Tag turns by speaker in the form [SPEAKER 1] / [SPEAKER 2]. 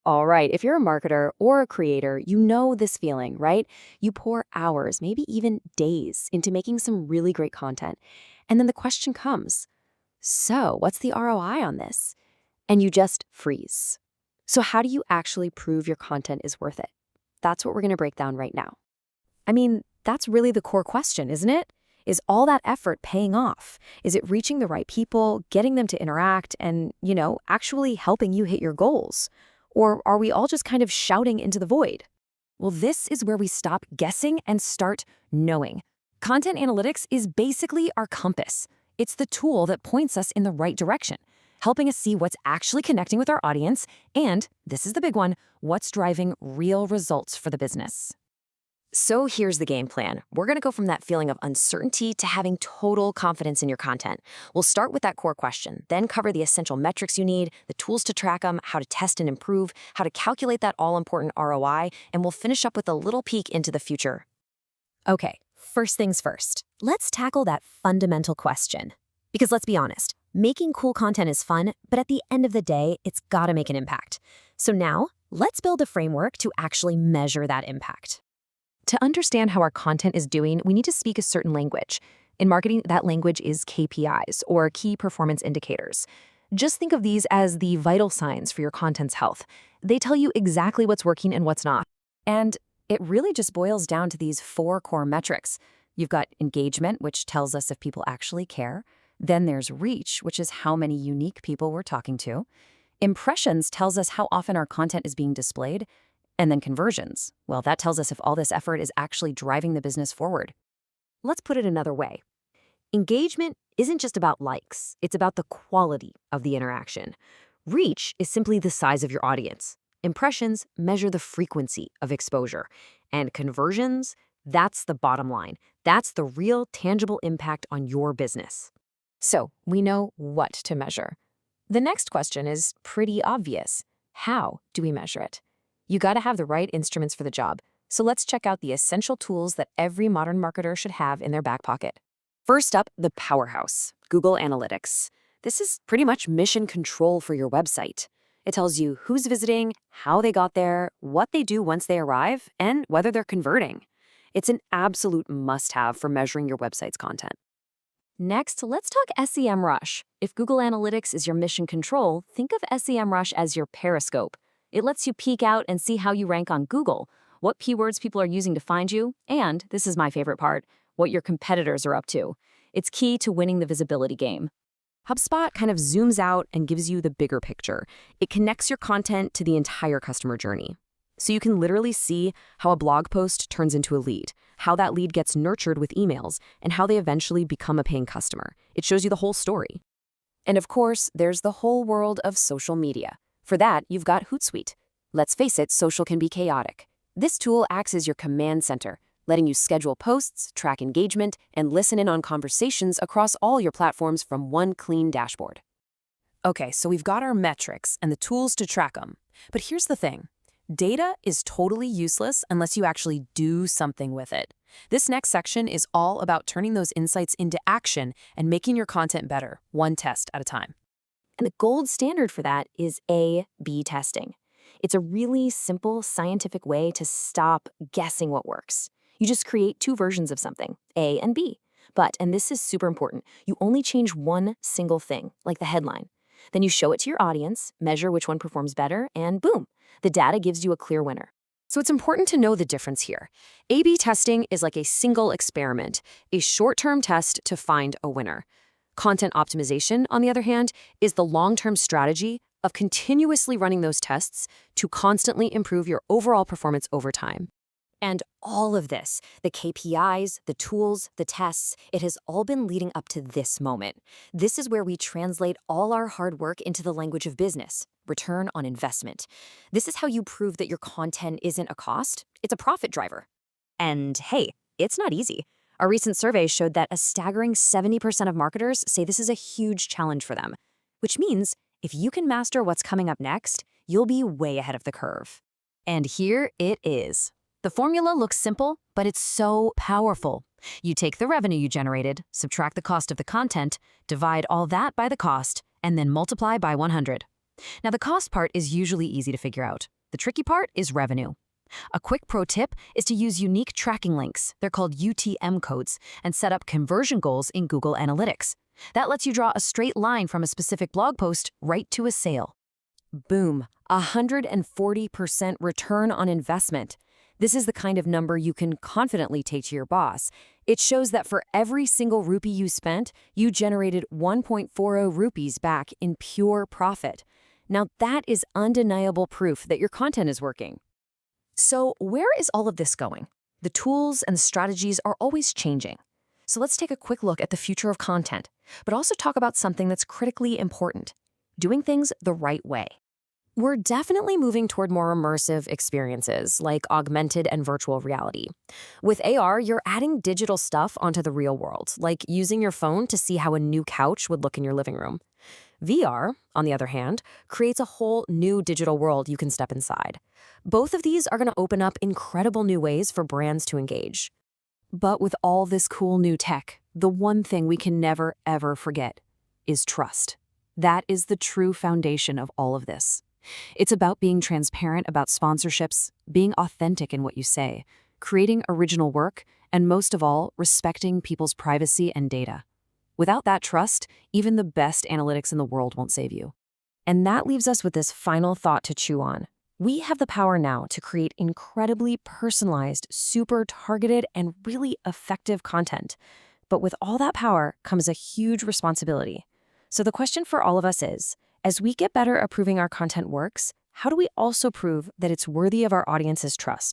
[SPEAKER 1] All right, if you're a marketer or a creator, you know this feeling, right? You pour hours, maybe even days, into making some really great content. And then the question comes, so what's the ROI on this? And you just freeze. So, how do you actually prove your content is worth it? That's what we're going to break down right now.
[SPEAKER 2] I mean, that's really the core question, isn't it? Is all that effort paying off? Is it reaching the right people, getting them to interact, and, actually helping you hit your goals? Or are we all just kind of shouting into the void? Well, this is where we stop guessing and start knowing. Content analytics is basically our compass. It's the tool that points us in the right direction, helping us see what's actually connecting with our audience, and, this is the big one, what's driving real results for the business. So here's the game plan. We're going to go from that feeling of uncertainty to having total confidence in your content. We'll start with that core question, then cover the essential metrics you need, the tools to track them, how to test and improve, how to calculate that all-important ROI, and we'll finish up with a little peek into the future. Okay, first things first. Let's tackle that fundamental question. Because let's be honest, making cool content is fun, but at the end of the day, it's got to make an impact. So now, let's build a framework to actually measure that impact. To understand how our content is doing, we need to speak a certain language. In marketing, that language is KPIs, or key performance indicators. Just think of these as the vital signs for your content's health. They tell you exactly what's working and what's not. And it really just boils down to these 4 core metrics. You've got engagement, which tells us if people actually care. Then there's reach, which is how many unique people we're talking to. Impressions tells us how often our content is being displayed. And then conversions, well, that tells us if all this effort is actually driving the business forward. Let's put it another way. Engagement isn't just about likes, it's about the quality of the interaction. Reach is simply the size of your audience. Impressions measure the frequency of exposure. And conversions, that's the bottom line. That's the real tangible impact on your business. So we know what to measure. The next question is pretty obvious. How do we measure it? You got to have the right instruments for the job. So let's check out the essential tools that every modern marketer should have in their back pocket. First up, the powerhouse, Google Analytics. This is pretty much mission control for your website. It tells you who's visiting, how they got there, what they do once they arrive, and whether they're converting. It's an absolute must-have for measuring your website's content. Next, let's talk SEMrush. If Google Analytics is your mission control, think of SEMrush as your periscope. It lets you peek out and see how you rank on Google, what keywords people are using to find you, and, this is my favorite part, what your competitors are up to. It's key to winning the visibility game. HubSpot kind of zooms out and gives you the bigger picture. It connects your content to the entire customer journey. So you can literally see how a blog post turns into a lead, how that lead gets nurtured with emails, and how they eventually become a paying customer. It shows you the whole story. And of course, there's the whole world of social media. For that, you've got Hootsuite. Let's face it, social can be chaotic. This tool acts as your command center, letting you schedule posts, track engagement, and listen in on conversations across all your platforms from one clean dashboard. Okay, so we've got our metrics and the tools to track them. But here's the thing. Data is totally useless unless you actually do something with it. This next section is all about turning those insights into action and making your content better, one test at a time. And the gold standard for that is A/B testing. It's a really simple scientific way to stop guessing what works. You just create 2 versions of something, A and B. But, and this is super important, you only change one single thing, like the headline. Then you show it to your audience, measure which one performs better, and boom, the data gives you a clear winner. So it's important to know the difference here. A/B testing is like a single experiment, a short-term test to find a winner. Content optimization, on the other hand, is the long-term strategy of continuously running those tests to constantly improve your overall performance over time. And all of this, the KPIs, the tools, the tests, it has all been leading up to this moment. This is where we translate all our hard work into the language of business, return on investment. This is how you prove that your content isn't a cost, it's a profit driver. And hey, it's not easy. A recent survey showed that a staggering 70% of marketers say this is a huge challenge for them, which means if you can master what's coming up next, you'll be way ahead of the curve. And here it is. The formula looks simple, but it's so powerful. You take the revenue you generated, subtract the cost of the content, divide all that by the cost, and then multiply by 100. Now, the cost part is usually easy to figure out. The tricky part is revenue. A quick pro tip is to use unique tracking links, they're called UTM codes, and set up conversion goals in Google Analytics. That lets you draw a straight line from a specific blog post right to a sale.
[SPEAKER 1] Boom, 140% return on investment. This is the kind of number you can confidently take to your boss. It shows that for every single rupee you spent, you generated 1.40 rupees back in pure profit. Now that is undeniable proof that your content is working.
[SPEAKER 2] So, where is all of this going? The tools and the strategies are always changing. So let's take a quick look at the future of content, but also talk about something that's critically important: doing things the right way.
[SPEAKER 1] We're definitely moving toward more immersive experiences like augmented and virtual reality. With AR, you're adding digital stuff onto the real world, like using your phone to see how a new couch would look in your living room. VR, on the other hand, creates a whole new digital world you can step inside. Both of these are going to open up incredible new ways for brands to engage. But with all this cool new tech, the one thing we can never, ever forget is trust. That is the true foundation of all of this. It's about being transparent about sponsorships, being authentic in what you say, creating original work, and most of all, respecting people's privacy and data. Without that trust, even the best analytics in the world won't save you. And that leaves us with this final thought to chew on. We have the power now to create incredibly personalized, super targeted, and really effective content. But with all that power comes a huge responsibility. So the question for all of us is, as we get better at proving our content works, how do we also prove that it's worthy of our audience's trust?